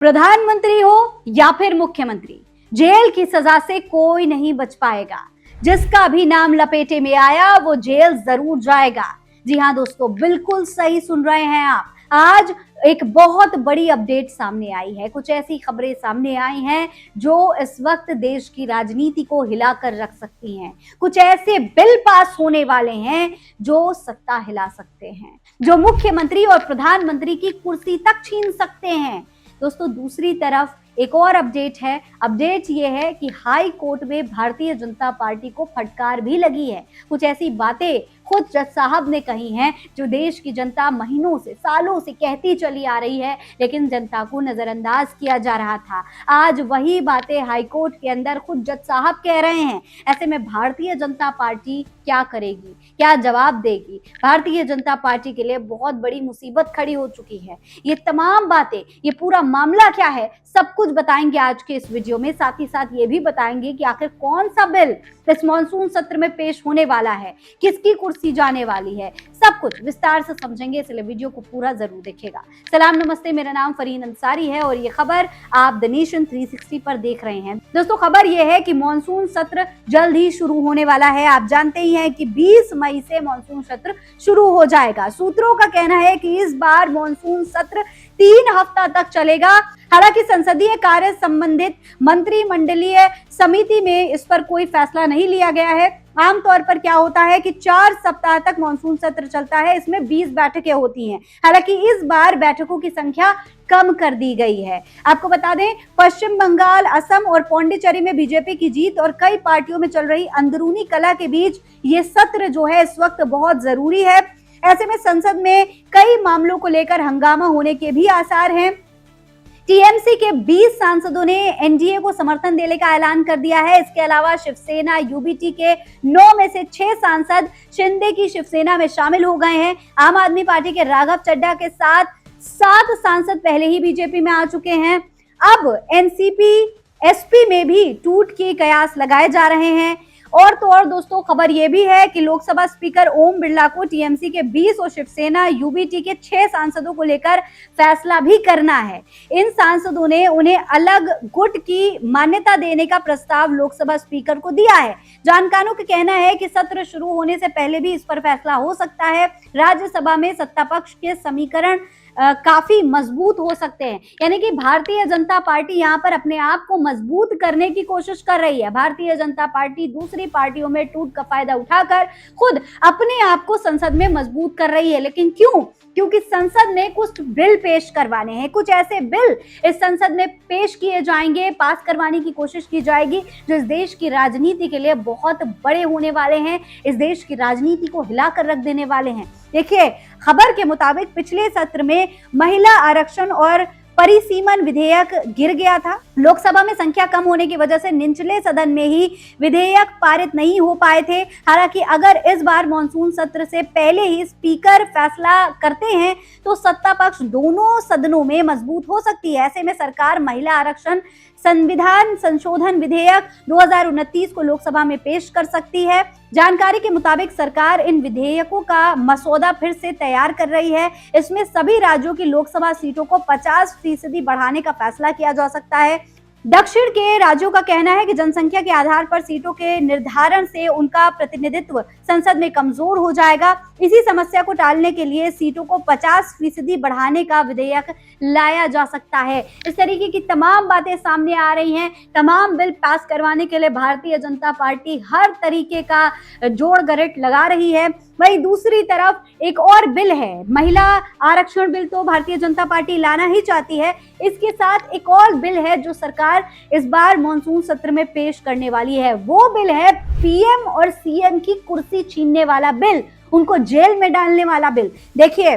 प्रधानमंत्री हो या फिर मुख्यमंत्री, जेल की सजा से कोई नहीं बच पाएगा। जिसका भी नाम लपेटे में आया वो जेल जरूर जाएगा। जी हाँ दोस्तों, बिल्कुल सही सुन रहे हैं आप। आज एक बहुत बड़ी अपडेट सामने आई है। कुछ ऐसी खबरें सामने आई हैं जो इस वक्त देश की राजनीति को हिला कर रख सकती हैं। कुछ ऐसे बिल पास होने वाले हैं जो सत्ता हिला सकते हैं, जो मुख्यमंत्री और प्रधानमंत्री की कुर्सी तक छीन सकते हैं। दोस्तों, दूसरी तरफ एक और अपडेट है। अपडेट ये है कि हाई कोर्ट में भारतीय जनता पार्टी को फटकार भी लगी है। कुछ ऐसी बातें खुद जज साहब ने कही हैं जो देश की जनता महीनों से, सालों से कहती चली आ रही है, लेकिन जनता को नजरअंदाज किया जा रहा था। आज वही बातें हाई कोर्ट के अंदर खुद जज साहब कह रहे हैं। ऐसे में भारतीय जनता पार्टी क्या करेगी, क्या जवाब देगी? भारतीय जनता पार्टी के लिए बहुत बड़ी मुसीबत खड़ी हो चुकी है। ये तमाम बातें, ये पूरा मामला क्या है, सब कुछ बताएंगे आज के इस वीडियो में। साथ ही साथ ये भी बताएंगे कि आखिर कौन सा बिल इस मॉनसून सत्र में पेश होने वाला है, किसकी कुर्सी जाने वाली है, सब कुछ विस्तार से समझेंगे, इसलिए वीडियो को पूरा जरूर देखिएगा। सलाम नमस्ते, मेरा नाम फरीन अंसारी है और ये खबर आप द नेशन 360 पर देख रहे हैं। दोस्तों, खबर ये है कि मॉनसून सत्र जल्द ही शुरू होने वाला है। आप जानते ही हैं कि 20 मई से मॉनसून सत्र शुरू हो जाएगा। सूत्रों का कहना है कि इस बार मॉनसून सत्र 3 हफ्ता तक चलेगा। हालांकि संसदीय कार्य संबंधित मंत्रिमंडलीय समिति में इस पर कोई फैसला नहीं लिया गया है। आमतौर पर क्या होता है कि 4 सप्ताह तक मॉनसून सत्र चलता है। इसमें 20 बैठकें होती हैं। हालांकि इस बार बैठकों की संख्या कम कर दी गई है। आपको बता दें, पश्चिम बंगाल, असम और पौंडीचेरी में बीजेपी की जीत और कई पार्टियों में चल रही अंदरूनी कलह के बीच ये सत्र जो है इस वक्त बहुत जरूरी है। ऐसे में संसद में कई मामलों को लेकर हंगामा होने के भी आसार हैं। टीएमसी के 20 सांसदों ने एनडीए को समर्थन देने का ऐलान कर दिया है। इसके अलावा शिवसेना यूबीटी के 9 में से 6 सांसद शिंदे की शिवसेना में शामिल हो गए हैं। आम आदमी पार्टी के राघव चड्ढा के साथ 7 सांसद पहले ही बीजेपी में आ चुके हैं। अब एनसीपी एसपी में भी टूट के कयास लगाए जा रहे हैं। और तो और दोस्तों, खबर यह भी है कि लोकसभा स्पीकर ओम बिरला को टीएमसी के 20 और शिवसेना यूबीटी के 6 सांसदों को लेकर फैसला भी करना है। इन सांसदों ने उन्हें अलग गुट की मान्यता देने का प्रस्ताव लोकसभा स्पीकर को दिया है। जानकारों का कहना है कि सत्र शुरू होने से पहले भी इस पर फैसला हो सकता है। राज्यसभा में सत्ता पक्ष के समीकरण काफी मजबूत हो सकते हैं। यानी कि भारतीय जनता पार्टी यहाँ पर अपने आप को मजबूत करने की कोशिश कर रही है। भारतीय जनता पार्टी दूसरी पार्टियों में टूट का फायदा उठाकर खुद अपने आप को संसद में मजबूत कर रही है। लेकिन क्यों? क्योंकि संसद में कुछ बिल पेश करवाने हैं। कुछ ऐसे बिल इस संसद में पेश किए जाएंगे, पास करवाने की कोशिश की जाएगी जो इस देश की राजनीति के लिए बहुत बड़े होने वाले हैं, इस देश की राजनीति को हिलाकर रख देने वाले हैं। देखिए, खबर के मुताबिक पिछले सत्र में महिला आरक्षण और परिसीमन विधेयक गिर गया था। लोकसभा में संख्या कम होने की वजह से निचले सदन में ही विधेयक पारित नहीं हो पाए थे। हालांकि अगर इस बार मॉनसून सत्र से पहले ही स्पीकर फैसला करते हैं तो सत्ता पक्ष दोनों सदनों में मजबूत हो सकती है। ऐसे में सरकार महिला आरक्षण संविधान संशोधन विधेयक 2029 को लोकसभा में पेश कर सकती है। जानकारी के मुताबिक सरकार इन विधेयकों का मसौदा फिर से तैयार कर रही है। इसमें सभी राज्यों की लोकसभा सीटों को 50% बढ़ाने का फैसला किया जा सकता है। दक्षिण के राज्यों का कहना है कि जनसंख्या के आधार पर सीटों के निर्धारण से उनका प्रतिनिधित्व संसद में कमजोर हो जाएगा। इसी समस्या को टालने के लिए सीटों को 50% बढ़ाने का विधेयक लाया जा सकता है। इस तरीके की तमाम बातें सामने आ रही हैं। तमाम बिल पास करवाने के लिए भारतीय जनता पार्टी हर तरीके का जोड़ गरेट लगा रही है। वहीं दूसरी तरफ एक और बिल है, महिला आरक्षण बिल तो भारतीय जनता पार्टी लाना ही चाहती है। इसके साथ एक और बिल है जो सरकार इस बार मॉनसून सत्र में पेश करने वाली है। वो बिल है पीएम और सीएम की कुर्सी छीनने वाला बिल, उनको जेल में डालने वाला बिल। देखिए,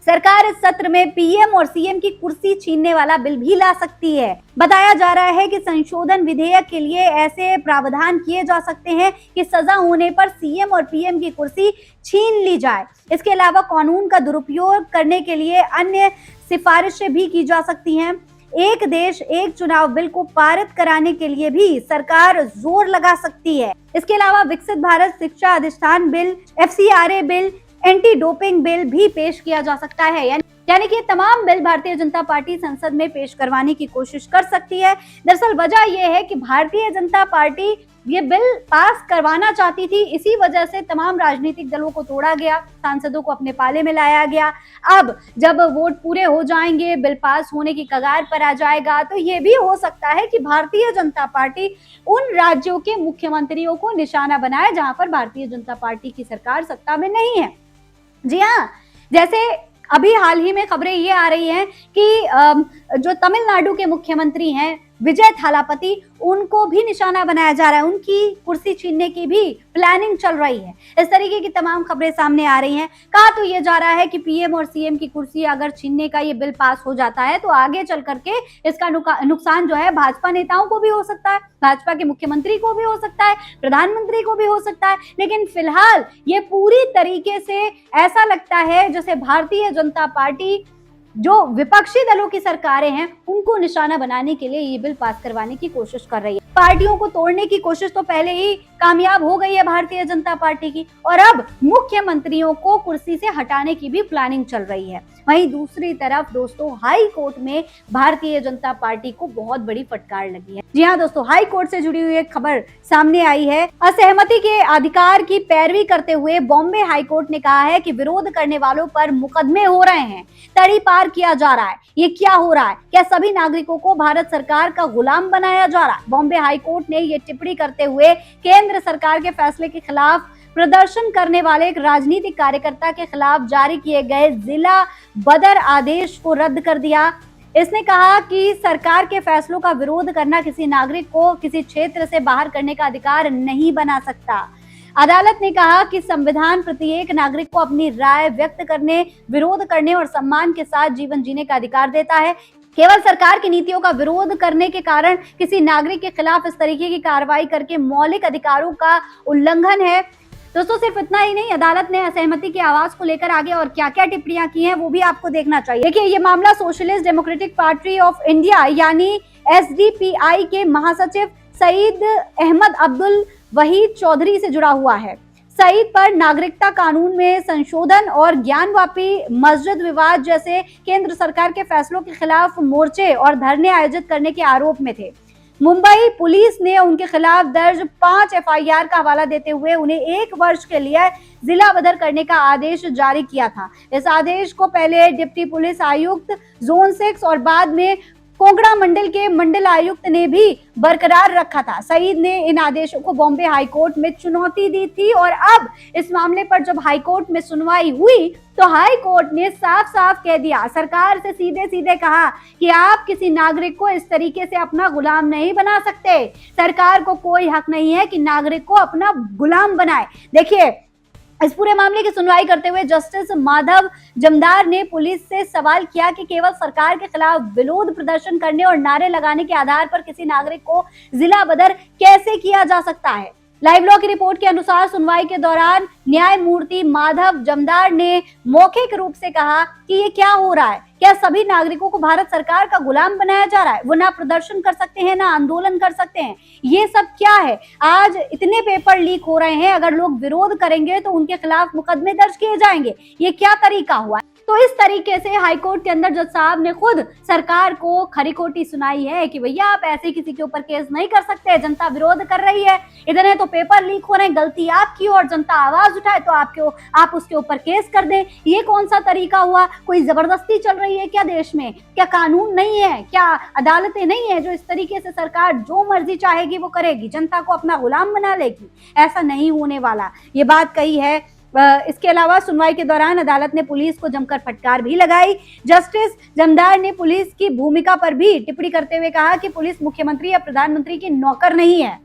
सरकार इस सत्र में पीएम और सीएम की कुर्सी छीनने वाला बिल भी ला सकती है। बताया जा रहा है कि संशोधन विधेयक के लिए ऐसे प्रावधान किए जा सकते हैं कि सजा होने पर सीएम और पीएम की कुर्सी छीन ली जाए। इसके अलावा कानून का दुरुपयोग करने के लिए अन्य सिफारिशें भी की जा सकती हैं। एक देश एक चुनाव बिल को पारित कराने के लिए भी सरकार जोर लगा सकती है। इसके अलावा विकसित भारत शिक्षा अधिष्ठान bill, FCRA bill, anti doping bill भी पेश किया जा सकता है। यानी यानी कि तमाम बिल भारतीय जनता पार्टी संसद में पेश करवाने की कोशिश कर सकती है। दरअसल वजह यह है कि भारतीय जनता पार्टी ये बिल पास करवाना चाहती थी, इसी वजह से तमाम राजनीतिक दलों को तोड़ा गया, सांसदों को अपने पाले में लाया गया। अब जब वोट पूरे हो जाएंगे, बिल पास होने की कगार पर आ जाएगा, तो ये भी हो सकता है कि भारतीय जनता पार्टी उन राज्यों के मुख्यमंत्रियों को निशाना बनाए जहां पर भारतीय जनता पार्टी की सरकार सत्ता में नहीं है। जी हाँ, जैसे अभी हाल ही में खबरें ये आ रही हैं कि जो तमिलनाडु के मुख्यमंत्री हैं विजय थालापति, उनको भी निशाना बनाया जा रहा है, उनकी कुर्सी छीनने की भी प्लानिंग चल रही है। इस तरीके की तमाम खबरें सामने आ रही हैं। कहा तो ये जा रहा है कि पीएम और सीएम की कुर्सी अगर छीनने का ये बिल पास हो जाता है तो आगे चल करके इसका नुकसान जो है भाजपा नेताओं को भी हो सकता है, भाजपा के मुख्यमंत्री को भी हो सकता है, प्रधानमंत्री को भी हो सकता है। लेकिन फिलहाल ये पूरी तरीके से ऐसा लगता है जैसे भारतीय जनता पार्टी जो विपक्षी दलों की सरकारें हैं उनको निशाना बनाने के लिए ये बिल पास करवाने की कोशिश कर रही है। पार्टियों को तोड़ने की कोशिश तो पहले ही कामयाब हो गई है भारतीय जनता पार्टी की, और अब मुख्यमंत्रियों को कुर्सी से हटाने की भी प्लानिंग चल रही है। वहीं दूसरी तरफ दोस्तों, हाई कोर्ट में भारतीय जनता पार्टी को बहुत बड़ी फटकार लगी है। जी हाँ दोस्तों, हाई कोर्ट से जुड़ी हुई एक खबर सामने आई है। असहमति के अधिकार की पैरवी करते हुए बॉम्बे हाई कोर्ट ने कहा है कि विरोध करने वालों पर मुकदमे हो रहे हैं, तड़ीपार किया जा रहा है। ये क्या हो रहा है? क्या सभी नागरिकों को भारत सरकार का गुलाम बनाया जा रहा है? बॉम्बे हाई कोर्ट ने ये टिप्पणी करते हुए केंद्र सरकार के फैसले के खिलाफ प्रदर्शन करने वाले एक राजनीतिक कार्यकर्ता के खिलाफ जारी किए गए जिला बदर आदेश को रद्द कर दिया। इसने कहा कि सरकार के फैसलों का विरोध करना किसी नागरिक को किसी क्षेत्र से बाहर करने का अधिकार नहीं बना सकता। अदालत ने कहा कि संविधान प्रत्येक नागरिक को अपनी राय व्यक्त करने, विरोध करने और सम्मान के साथ जीवन जीने का अधिकार देता है। केवल सरकार की नीतियों का विरोध करने के कारण किसी नागरिक के खिलाफ इस तरीके की कार्रवाई करके मौलिक अधिकारों का उल्लंघन है। दोस्तों सिर्फ इतना ही नहीं, अदालत ने असहमति की आवाज को लेकर आगे और क्या क्या टिप्पणियां की हैं वो भी आपको देखना चाहिए। देखिए, ये मामला socialist democratic party of India यानी एसडीपीआई के महासचिव सईद अहमद अब्दुल वहीद चौधरी से जुड़ा हुआ है। सईद पर नागरिकता कानून में संशोधन और ज्ञानवापी मस्जिद विवाद जैसे केंद्र सरकार के फैसलों के खिलाफ मोर्चे और धरने आयोजित करने के आरोप में थे। मुंबई पुलिस ने उनके खिलाफ दर्ज 5 एफआईआर का हवाला देते हुए उन्हें 1 वर्ष के लिए जिला बदर करने का आदेश जारी किया था। इस आदेश को पहले डिप्टी पुलिस आयुक्त जोन 6 और बाद में कोंकणा मंडल के मंडल आयुक्त ने भी बरकरार रखा था। सईद ने इन आदेशों को बॉम्बे हाई कोर्ट में चुनौती दी थी और अब इस मामले पर जब हाई कोर्ट में सुनवाई हुई तो हाई कोर्ट ने साफ साफ कह दिया, सरकार से सीधे सीधे कहा कि आप किसी नागरिक को इस तरीके से अपना गुलाम नहीं बना सकते। सरकार को कोई हक नहीं है कि नागरिक को अपना गुलाम बनाए। देखिए, इस पूरे मामले की सुनवाई करते हुए जस्टिस माधव जमदार ने पुलिस से सवाल किया कि केवल सरकार के खिलाफ विरोध प्रदर्शन करने और नारे लगाने के आधार पर किसी नागरिक को जिला बदर कैसे किया जा सकता है। लाइव लॉ की रिपोर्ट के अनुसार सुनवाई के दौरान न्यायमूर्ति माधव जमदार ने मौखिक रूप से कहा कि ये क्या हो रहा है, क्या सभी नागरिकों को भारत सरकार का गुलाम बनाया जा रहा है? वो ना प्रदर्शन कर सकते हैं, ना आंदोलन कर सकते हैं। ये सब क्या है? आज इतने पेपर लीक हो रहे हैं, अगर लोग विरोध करेंगे तो उनके खिलाफ मुकदमे दर्ज किए जाएंगे। ये क्या तरीका हुआ? तो इस तरीके से हाईकोर्ट के अंदर जज साहब ने खुद सरकार को खरी खोटी सुनाई है कि भैया आप ऐसे किसी के ऊपर केस नहीं कर सकते, जनता विरोध कर रही है, इतने तो पेपर लीक हो रहे हैं, गलती आपकी और जनता आवाज उठाए तो आप उसके ऊपर केस कर दें। ये कौन सा तरीका हुआ? कोई जबरदस्ती चल रही है क्या देश में? क्या कानून नहीं है? क्या अदालतें नहीं है जो इस तरीके से सरकार जो मर्जी चाहेगी वो करेगी, जनता को अपना गुलाम बना लेगी? ऐसा नहीं होने वाला, ये बात कही है। इसके अलावा सुनवाई के दौरान अदालत ने पुलिस को जमकर फटकार भी लगाई। जस्टिस जमदार ने पुलिस की भूमिका पर भी टिप्पणी करते हुए कहा कि पुलिस मुख्यमंत्री या प्रधानमंत्री की नौकर नहीं है,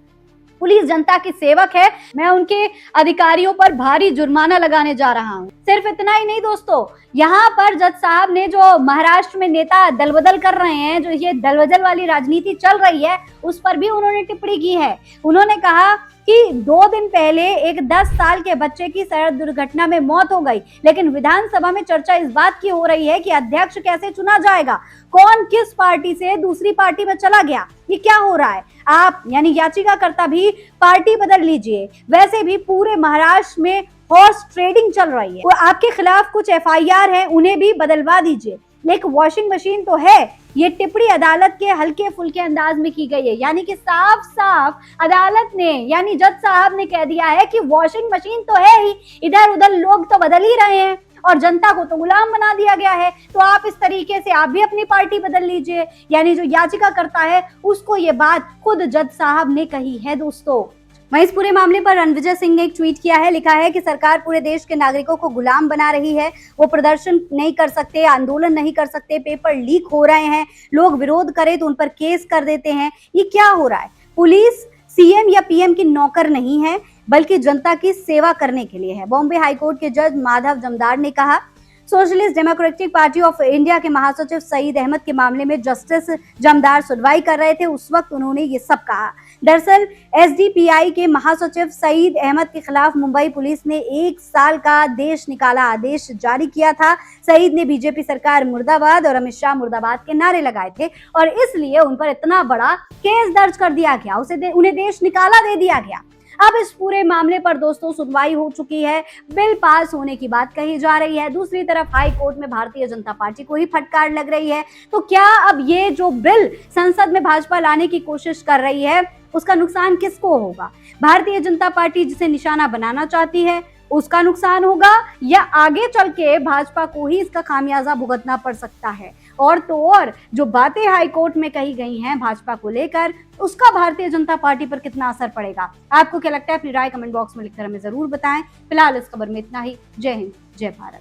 पुलिस जनता की सेवक है। मैं उनके अधिकारियों पर भारी जुर्माना लगाने जा रहा हूं। सिर्फ इतना ही नहीं दोस्तों, यहाँ पर जज साहब ने जो महाराष्ट्र में नेता दलबदल कर रहे हैं, जो ये दलबदल वाली राजनीति चल रही है, उस पर भी उन्होंने टिप्पणी की है। उन्होंने कहा कि 2 दिन पहले एक 10 साल के बच्चे की सड़क दुर्घटना में मौत हो गई, लेकिन विधानसभा में चर्चा इस बात की हो रही है कि अध्यक्ष कैसे चुना जाएगा, कौन किस पार्टी से दूसरी पार्टी में चला गया। ये क्या हो रहा है? आप यानी याचिकाकर्ता भी पार्टी बदल लीजिए। वैसे भी पूरे महाराष्ट्र में हॉर्स ट्रेडिंग चल रही है। वो आपके खिलाफ कुछ एफआईआर है, उन्हें भी बदलवा दीजिए। लेकिन वॉशिंग मशीन तो है, ये टिप्पणी अदालत के हल्के फुल्के अंदाज में की गई है। यानी कि साफ साफ अदालत ने, यानी जज साहब ने कह दिया है कि वॉशिंग मशीन तो है ही, इधर उधर लोग तो बदल ही रहे हैं और जनता को तो गुलाम बना दिया गया है। तो आप इस तरीके से आप भी अपनी पार्टी बदल लीजिए। यानी जो याचिका करता है उसको ये बात खुद जज साहब ने कही है दोस्तों। वहीं इस पूरे मामले पर रणविजय सिंह ने एक ट्वीट किया है, लिखा है कि सरकार पूरे देश के नागरिकों को गुलाम बना रही है। वो प्रदर्शन नहीं कर सकते, आंदोलन नहीं कर सकते, पेपर लीक हो रहे हैं, लोग विरोध करें तो उन पर केस कर देते हैं। ये क्या हो रहा है? पुलिस सीएम या पीएम की नौकर नहीं है, बल्कि जनता की सेवा करने के लिए है। बॉम्बे हाईकोर्ट के जज माधव जमदार ने कहा, socialist democratic party of India के महासचिव सईद अहमद के मामले में जस्टिस जमदार सुनवाई कर रहे थे, उस वक्त उन्होंने ये सब कहा। दरअसल एसडीपीआई के महासचिव सईद अहमद के खिलाफ मुंबई पुलिस ने 1 साल का देश निकाला आदेश जारी किया था। सईद ने बीजेपी सरकार मुर्दाबाद और अमित शाह मुर्दाबाद के नारे लगाए थे और इसलिए उन पर इतना बड़ा केस दर्ज कर दिया गया, उन्हें देश निकाला दे दिया गया। अब इस पूरे मामले पर दोस्तों सुनवाई हो चुकी है, बिल पास होने की बात कही जा रही है। दूसरी तरफ हाई कोर्ट में भारतीय जनता पार्टी को ही फटकार लग रही है। तो क्या अब ये जो बिल संसद में भाजपा लाने की कोशिश कर रही है उसका नुकसान किसको होगा? भारतीय जनता पार्टी जिसे निशाना बनाना चाहती है उसका नुकसान होगा, या आगे चल के भाजपा को ही इसका खामियाजा भुगतना पड़ सकता है? और तो और जो बातें हाई कोर्ट में कही गई हैं भाजपा को लेकर, उसका भारतीय जनता पार्टी पर कितना असर पड़ेगा? आपको क्या लगता है? अपनी राय कमेंट बॉक्स में लिखकर हमें जरूर बताएं। फिलहाल इस खबर में इतना ही। जय हिंद, जय भारत।